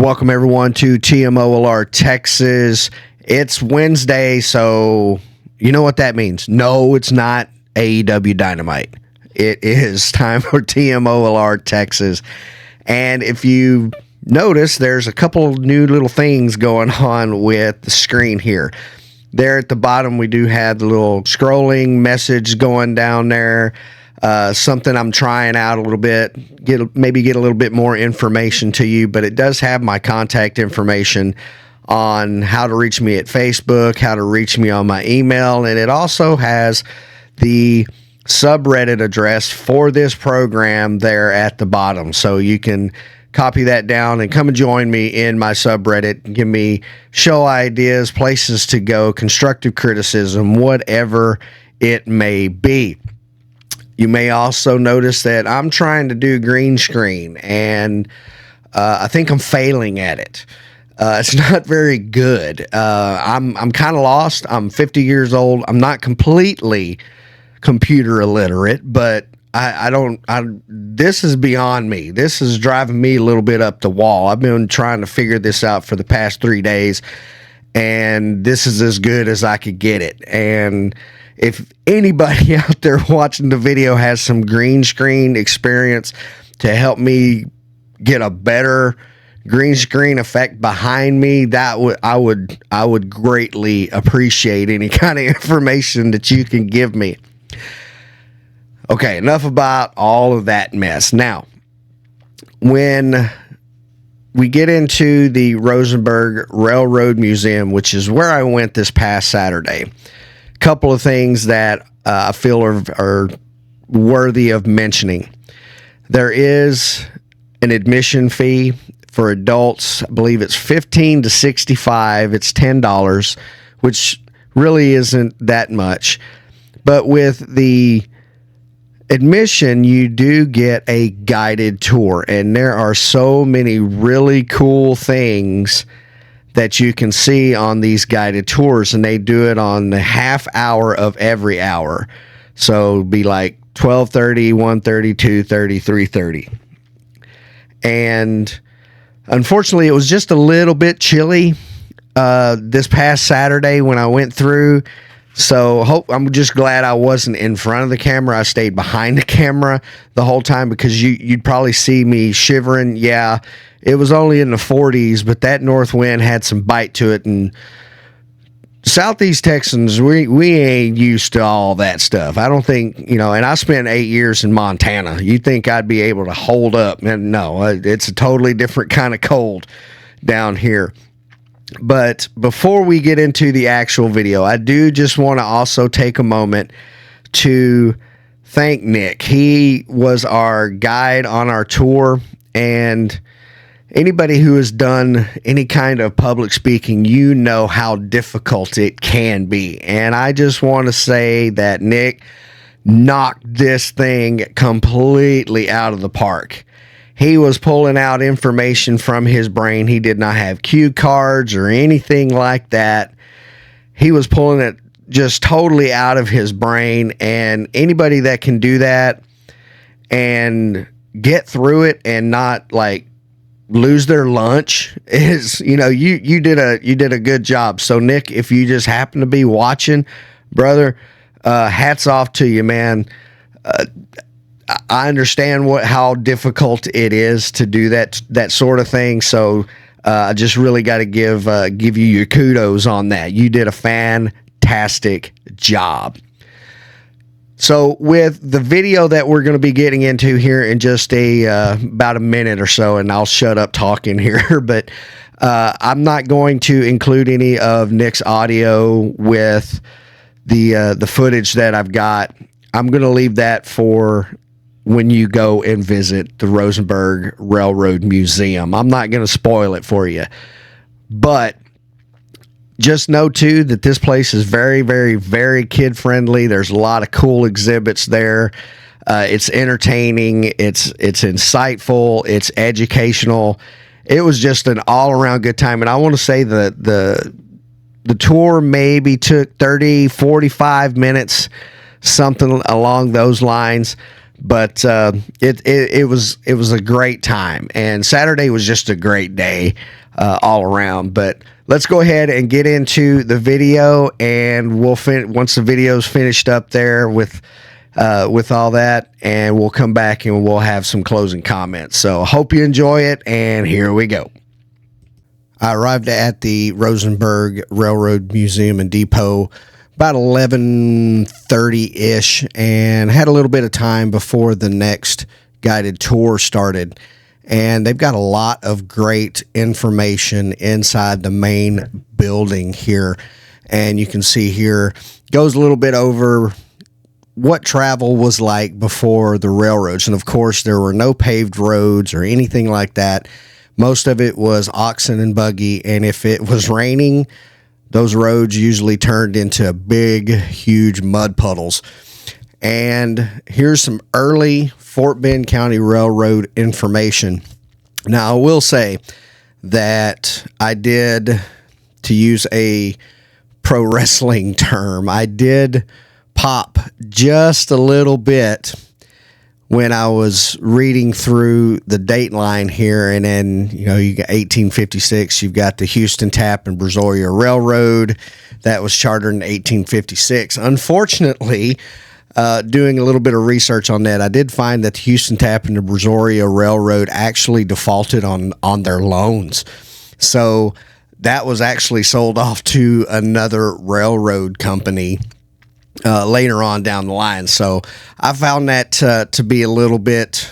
Welcome everyone to TMOLR Texas. It's Wednesday, so you know what that means. No, it's not AEW Dynamite. It is time for TMOLR Texas. And if you notice, there's a couple new little things going on with the screen here. There at the bottom, we do have the little scrolling message going down there. Something I'm trying out a little bit, maybe get a little bit more information to you, but it does have my contact information on how to reach me at Facebook, how to reach me on my email, and it also has the subreddit address for this program there at the bottom. So you can copy that down and come and join me in my subreddit. Give me show ideas, places to go, constructive criticism, whatever it may be. You may also notice that I'm trying to do green screen, and I think I'm failing at it. It's not very good. I'm kind of lost. I'm 50 years old. I'm not completely computer illiterate, but this is beyond me. This is driving me a little bit up the wall. I've been trying to figure this out for the past 3 days, and this is as good as I could get it. And if anybody out there watching the video has some green screen experience to help me get a better green screen effect behind me, I would greatly appreciate any kind of information that you can give me. Okay, enough about all of that mess. Now, when we get into the Rosenberg Railroad Museum, which is where I went this past Saturday, couple of things that I feel are worthy of mentioning. There is an admission fee for adults. I believe it's $15 to $65. It's $10, which really isn't that much. But with the admission, you do get a guided tour, and there are so many really cool things that you can see on these guided tours, and they do it on the half hour of every hour. So it'd be like 12:30, 1:30, 2:30, 3:30. And unfortunately, it was just a little bit chilly this past Saturday when I went through. So I'm just glad I wasn't in front of the camera. I stayed behind the camera the whole time because you'd probably see me shivering. Yeah, it was only in the 40s, but that north wind had some bite to it. And Southeast Texans, we ain't used to all that stuff. I don't think, and I spent 8 years in Montana. You'd think I'd be able to hold up. And no, it's a totally different kind of cold down here. But before we get into the actual video, I do just want to also take a moment to thank Nick. He was our guide on our tour, and anybody who has done any kind of public speaking, you know how difficult it can be. And I just want to say that Nick knocked this thing completely out of the park. He was pulling out information from his brain. He did not have cue cards or anything like that. He was pulling it just totally out of his brain. And anybody that can do that and get through it and not like lose their lunch is, you did a good job. So Nick, if you just happen to be watching, brother, hats off to you, man. I understand how difficult it is to do that sort of thing. So I just really got to give you your kudos on that. You did a fantastic job. So with the video that we're going to be getting into here in just about a minute or so, and I'll shut up talking here, but I'm not going to include any of Nick's audio with the footage that I've got. I'm going to leave that for when you go and visit the Rosenberg Railroad Museum. I'm not going to spoil it for you, but just know too that this place is very, very, very kid friendly. There's a lot of cool exhibits there. It's entertaining. It's insightful. It's educational. It was just an all around good time. And I want to say that the tour maybe took 30, 45 minutes, something along those lines. But it was a great time, and Saturday was just a great day all around. But let's go ahead and get into the video, and once the video's finished up there with all that, and we'll come back and we'll have some closing comments. So hope you enjoy it, and here we go. I arrived at the Rosenberg Railroad Museum and Depot about 11:30-ish, and had a little bit of time before the next guided tour started. And they've got a lot of great information inside the main building here. And you can see here, goes a little bit over what travel was like before the railroads. And of course, there were no paved roads or anything like that. Most of it was oxen and buggy, and if it was raining, those roads usually turned into big, huge mud puddles. And here's some early Fort Bend County Railroad information. Now, I will say that I did, to use a pro wrestling term, I did pop just a little bit when I was reading through the date line here. And then, you got 1856, you've got the Houston Tap and Brazoria Railroad that was chartered in 1856. Unfortunately, doing a little bit of research on that, I did find that the Houston Tap and the Brazoria Railroad actually defaulted on their loans. So that was actually sold off to another railroad company later on down the line. So I found that to be a little bit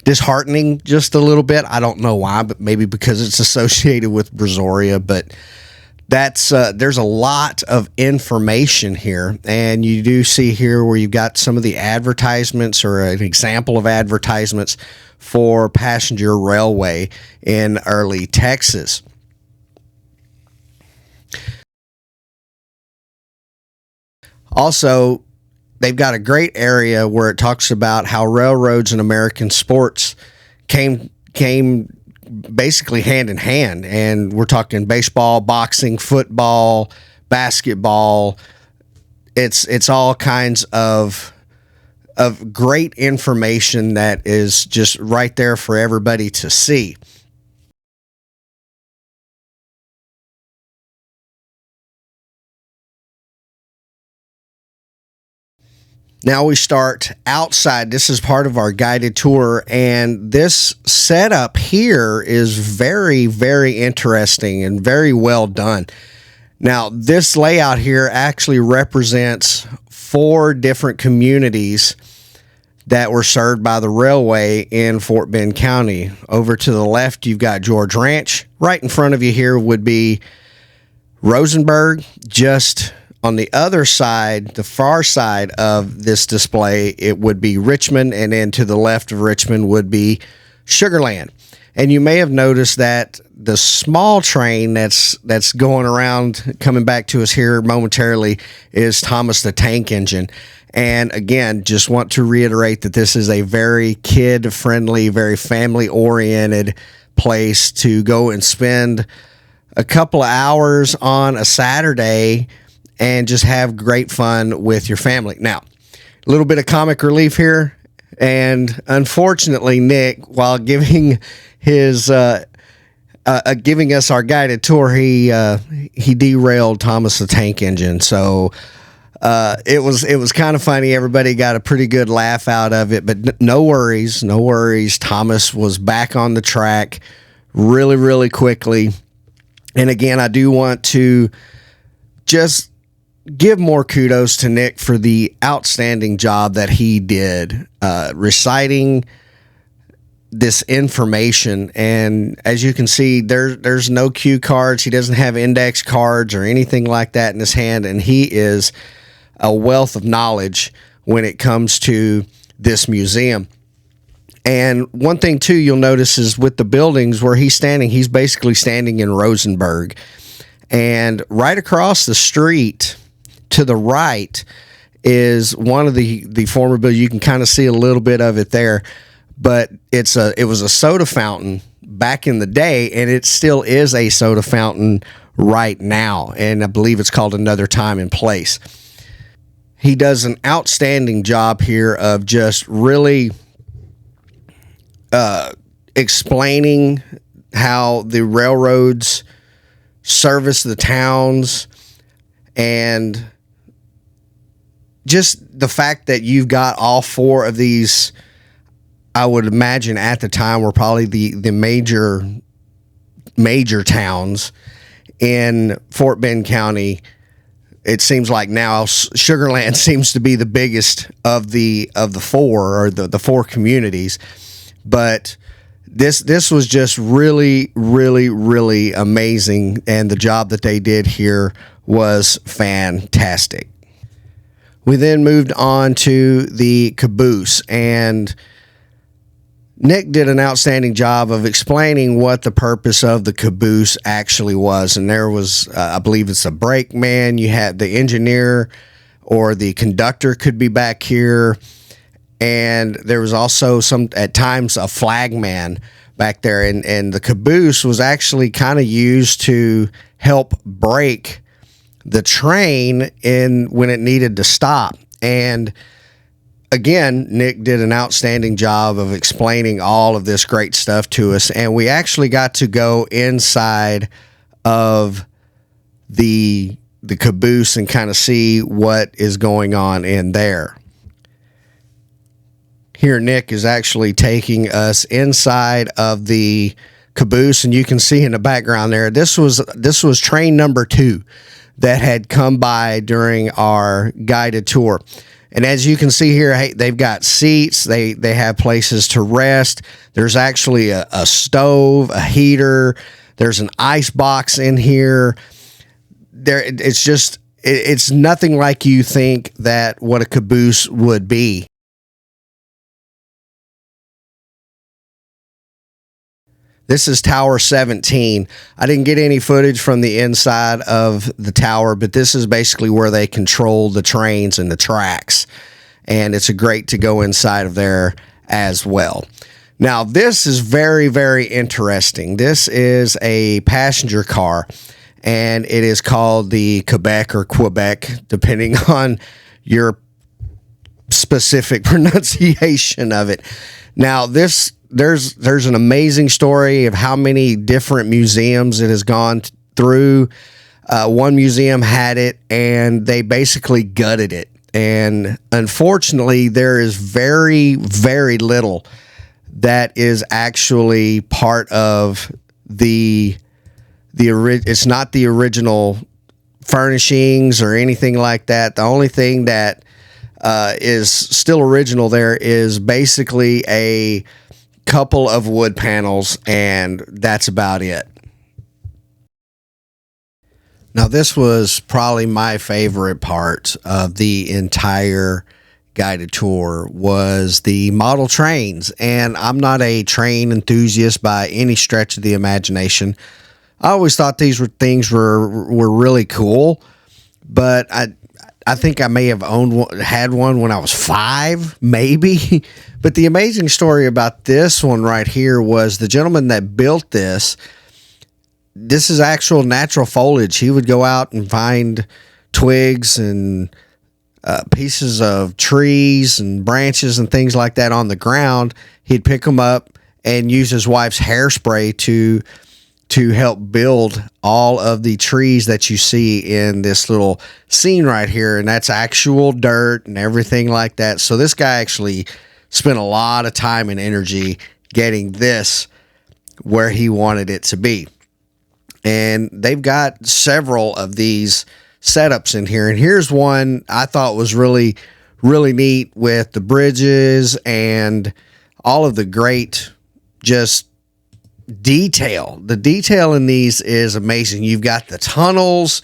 disheartening, just a little bit. I don't know why, but maybe because it's associated with Brazoria. But that's there's a lot of information here, and you do see here where you've got some of the advertisements, or an example of advertisements for passenger railway in early Texas. Also, they've got a great area where it talks about how railroads and American sports came basically hand in hand. And we're talking baseball, boxing, football, basketball. It's all kinds of great information that is just right there for everybody to see. Now we start outside. This is part of our guided tour, and this setup here is very, very interesting and very well done. Now, this layout here actually represents 4 different communities that were served by the railway in Fort Bend County. Over to the left, you've got George Ranch. Right in front of you here would be Rosenberg. Just on the other side, the far side of this display, it would be Richmond, and then to the left of Richmond would be Sugarland. And you may have noticed that the small train that's going around, coming back to us here momentarily, is Thomas the Tank Engine. And again, just want to reiterate that this is a very kid-friendly, very family-oriented place to go and spend a couple of hours on a Saturday and just have great fun with your family. Now, a little bit of comic relief here. And unfortunately, Nick, while giving his giving us our guided tour, he derailed Thomas the Tank Engine. So it was kind of funny. Everybody got a pretty good laugh out of it, but no worries. Thomas was back on the track really, really quickly. And again, I do want to just give more kudos to Nick for the outstanding job that he did reciting this information. And as you can see, there's no cue cards. He doesn't have index cards or anything like that in his hand, and he is a wealth of knowledge when it comes to this museum. And one thing too you'll notice is with the buildings where he's standing, he's basically standing in Rosenberg, and right across the street to the right is one of the former buildings. You can kind of see a little bit of it there, but it was a soda fountain back in the day, and it still is a soda fountain right now, and I believe it's called Another Time and Place. he does an outstanding job here of just really explaining how the railroads service the towns, and just the fact that you've got all four of these, I would imagine at the time, were probably the major towns in Fort Bend County. It seems like now Sugar Land seems to be the biggest of the four, or the four communities. But this was just really, really, really amazing, and the job that they did here was fantastic. We then moved on to the caboose, and Nick did an outstanding job of explaining what the purpose of the caboose actually was. And there was, I believe it's a brakeman. You had the engineer or the conductor could be back here. And there was also at times, a flagman back there. And the caboose was actually kind of used to help brake the train when it needed to stop. And again, Nick did an outstanding job of explaining all of this great stuff to us, and we actually got to go inside of the caboose and kind of see what is going on in there. Here, Nick is actually taking us inside of the caboose, and you can see in the background there, this was train number 2 that had come by during our guided tour. And as you can see here, hey, they've got seats. They have places to rest. There's actually a stove, a heater. There's an ice box in here. It's nothing like you think that what a caboose would be. This is Tower 17. I didn't get any footage from the inside of the tower, but this is basically where they control the trains and the tracks. And it's great to go inside of there as well. Now, this is very, very interesting. This is a passenger car, and it is called the Quebec, or Quebec, depending on your specific pronunciation of it. Now, there's an amazing story of how many different museums it has gone through. One museum had it, and they basically gutted it. And unfortunately, there is very, very little that is actually part of it's not the original furnishings or anything like that. The only thing that is still original there is basically a couple of wood panels, and that's about it. Now, this was probably my favorite part of the entire guided tour, was the model trains. And I'm not a train enthusiast by any stretch of the imagination. I always thought these things were really cool, but I think I may have had one when I was 5, maybe. But the amazing story about this one right here was the gentleman that built this. This is actual natural foliage. He would go out and find twigs and pieces of trees and branches and things like that on the ground. He'd pick them up and use his wife's hairspray to help build all of the trees that you see in this little scene right here. And that's actual dirt and everything like that. So this guy actually spent a lot of time and energy getting this where he wanted it to be. And they've got several of these setups in here. And here's one I thought was really, really neat, with the bridges and all of the great just detail. The detail in these is amazing. You've got the tunnels.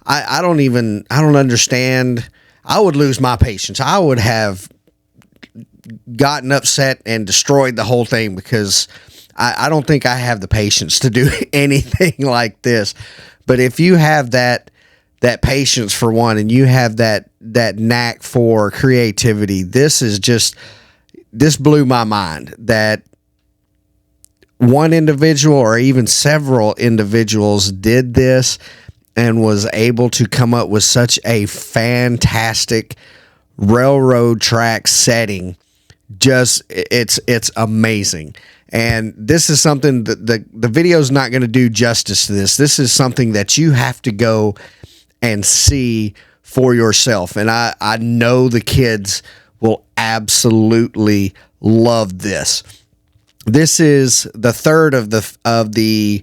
I don't understand. I would lose my patience. I would have gotten upset and destroyed the whole thing, because I don't think I have the patience to do anything like this. But if you have that patience for one, and you have that knack for creativity, this blew my mind that one individual or even several individuals did this. and was able to come up with such a fantastic railroad track setting. Just it's amazing. And this is something that the video is not going to do justice to this. This is something that you have to go and see for yourself. And I know the kids will absolutely love this. This is the third of the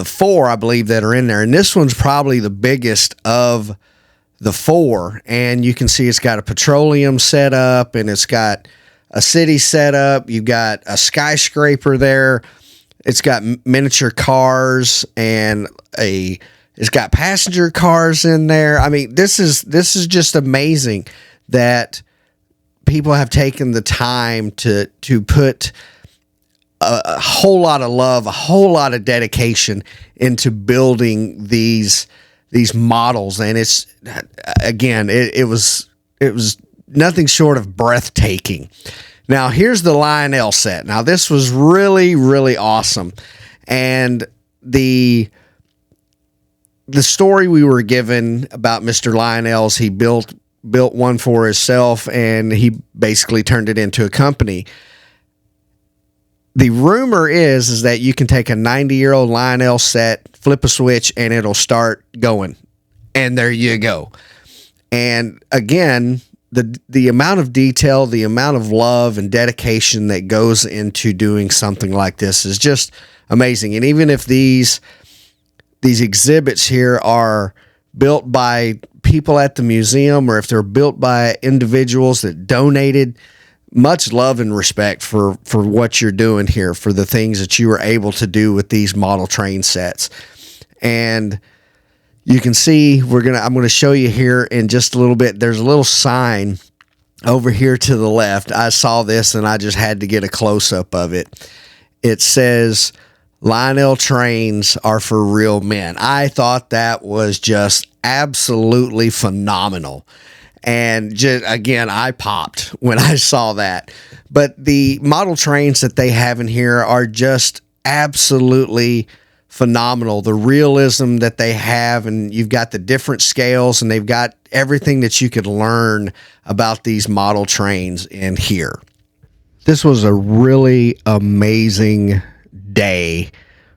four, I believe, that are in there. And this one's probably the biggest of the four. And you can see it's got a petroleum setup, and it's got a city setup. You've got a skyscraper there. It's got miniature cars, and it's got passenger cars in there. I mean, this is just amazing that people have taken the time to put a whole lot of love, a whole lot of dedication into building these models. And it's, again, it was nothing short of breathtaking. Now, here's the Lionel set. Now, this was really, really awesome. And the story we were given about Mr. Lionel's, he built one for himself, and he basically turned it into a company. The rumor is that you can take a 90-year-old Lionel set, flip a switch, and it'll start going. And there you go. And again, the amount of detail, the amount of love and dedication that goes into doing something like this is just amazing. And even if these exhibits here are built by people at the museum, or if they're built by individuals that donated, much love and respect for what you're doing here, for the things that you were able to do with these model train sets. And you can see I'm going to show you here in just a little bit. There's a little sign over here to the left. I saw this and I just had to get a close-up of it. It says, "Lionel trains are for real men." I thought that was just absolutely phenomenal. And just, again, I popped when I saw that. But the model trains that they have in here are just absolutely phenomenal. The realism that they have, and you've got the different scales, and they've got everything that you could learn about these model trains in here. This was a really amazing day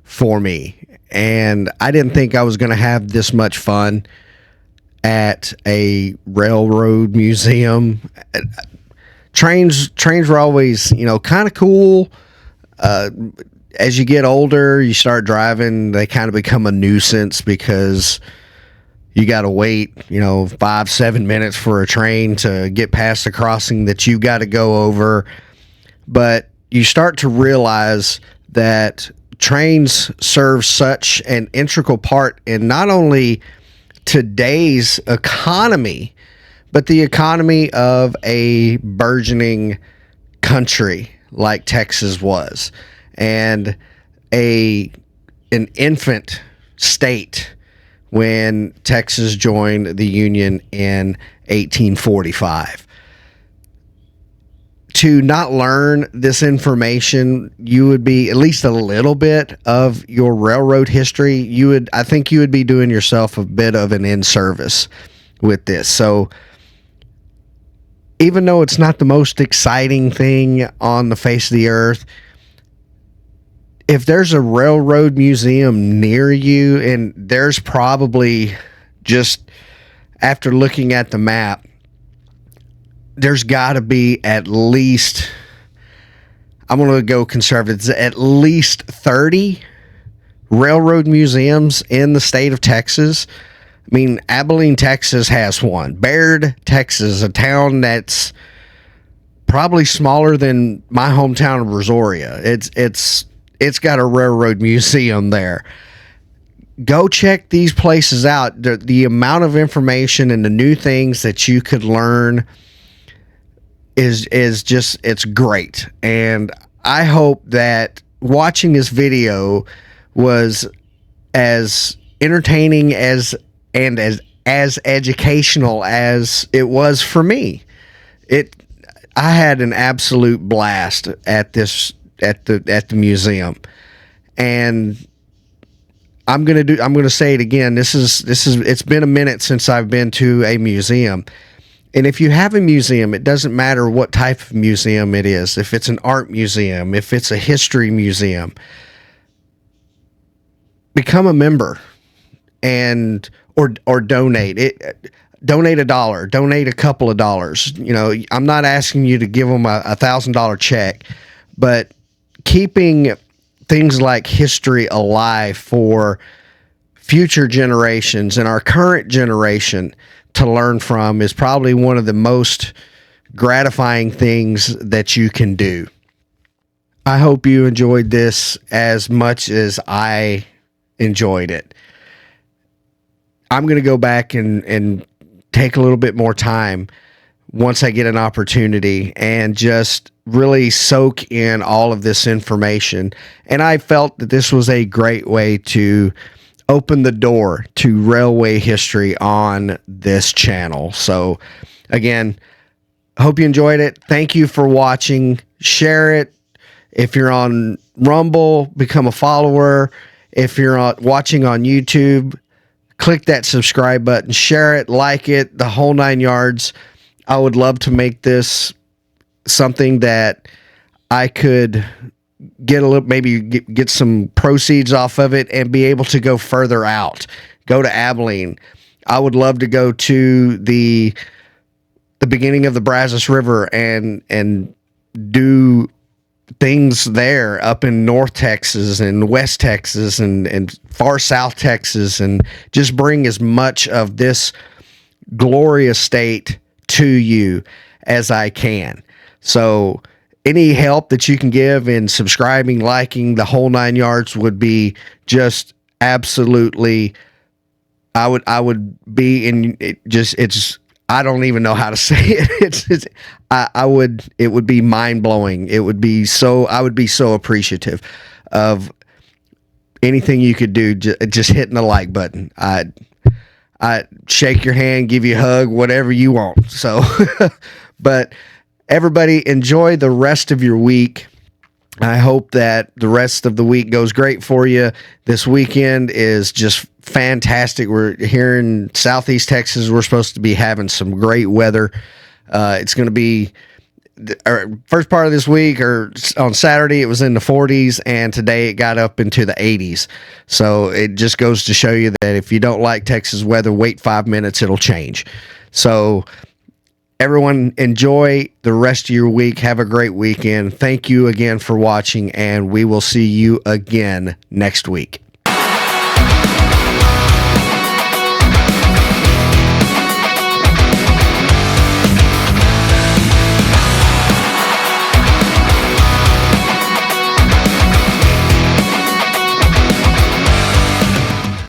for me, and I didn't think I was going to have this much fun at a railroad museum. Trains were always, kind of cool. As you get older, you start driving, they kind of become a nuisance because you got to wait, 5-7 minutes for a train to get past the crossing that you got to go over. But you start to realize that trains serve such an integral part in not only today's economy, but the economy of a burgeoning country like Texas was, and an infant state when Texas joined the Union in 1845. To not learn this information, you would be, at least a little bit of your railroad history, I think you would be doing yourself a bit of an in-service with this. So even though it's not the most exciting thing on the face of the earth, if there's a railroad museum near you, and there's probably, just after looking at the map, there's got to be at least, I'm going to go conservative, at least 30 railroad museums in the state of Texas. I mean, Abilene, Texas has one. Baird, Texas, a town that's probably smaller than my hometown of Brazoria. It's got a railroad museum there. Go check these places out. The amount of information and the new things that you could learn is just, it's great. And I hope that watching this video was as entertaining as educational as it was for me. I had an absolute blast at the museum, and I'm gonna say it again. It's been a minute since I've been to a museum. And if you have a museum, it doesn't matter what type of museum it is. If it's an art museum, if it's a history museum, become a member and or donate. Donate $1, donate a couple of dollars. You know, I'm not asking you to give them a $1,000 check, but keeping things like history alive for future generations and our current generation to learn from is probably one of the most gratifying things that you can do. I hope you enjoyed this as much as I enjoyed it. I'm going to go back and take a little bit more time once I get an opportunity and just really soak in all of this information. And I felt that this was a great way to open the door to railway history on this channel. So again, hope you enjoyed it. Thank you for watching. Share it. If you're on Rumble, become a follower. If you're watching on YouTube, click that subscribe button, share it, like it, the whole 9 yards. I would love to make this something that I could get a little, maybe get some proceeds off of it and be able to go further out, go to Abilene. I would love to go to the beginning of the Brazos River and do things there up in North Texas and West Texas and far South Texas, and just bring as much of this glorious state to you as I can. So any help that you can give in subscribing, liking, the whole 9 yards would be just absolutely, I would be in it. Just, it's, I don't even know how to say it. It would be mind blowing. It would be so, I would be so appreciative of anything you could do. Just hitting the like button. I shake your hand, give you a hug, whatever you want. So, but everybody enjoy the rest of your week. I hope that the rest of the week goes great for you. This weekend is just fantastic. We're here in Southeast Texas. We're supposed to be having some great weather. It's going to be first part of this week, or on Saturday, it was in the 40s, and today it got up into the 80s. So it just goes to show you that if you don't like Texas weather, wait 5 minutes, it'll change. So everyone, enjoy the rest of your week. Have a great weekend. Thank you again for watching, and we will see you again next week.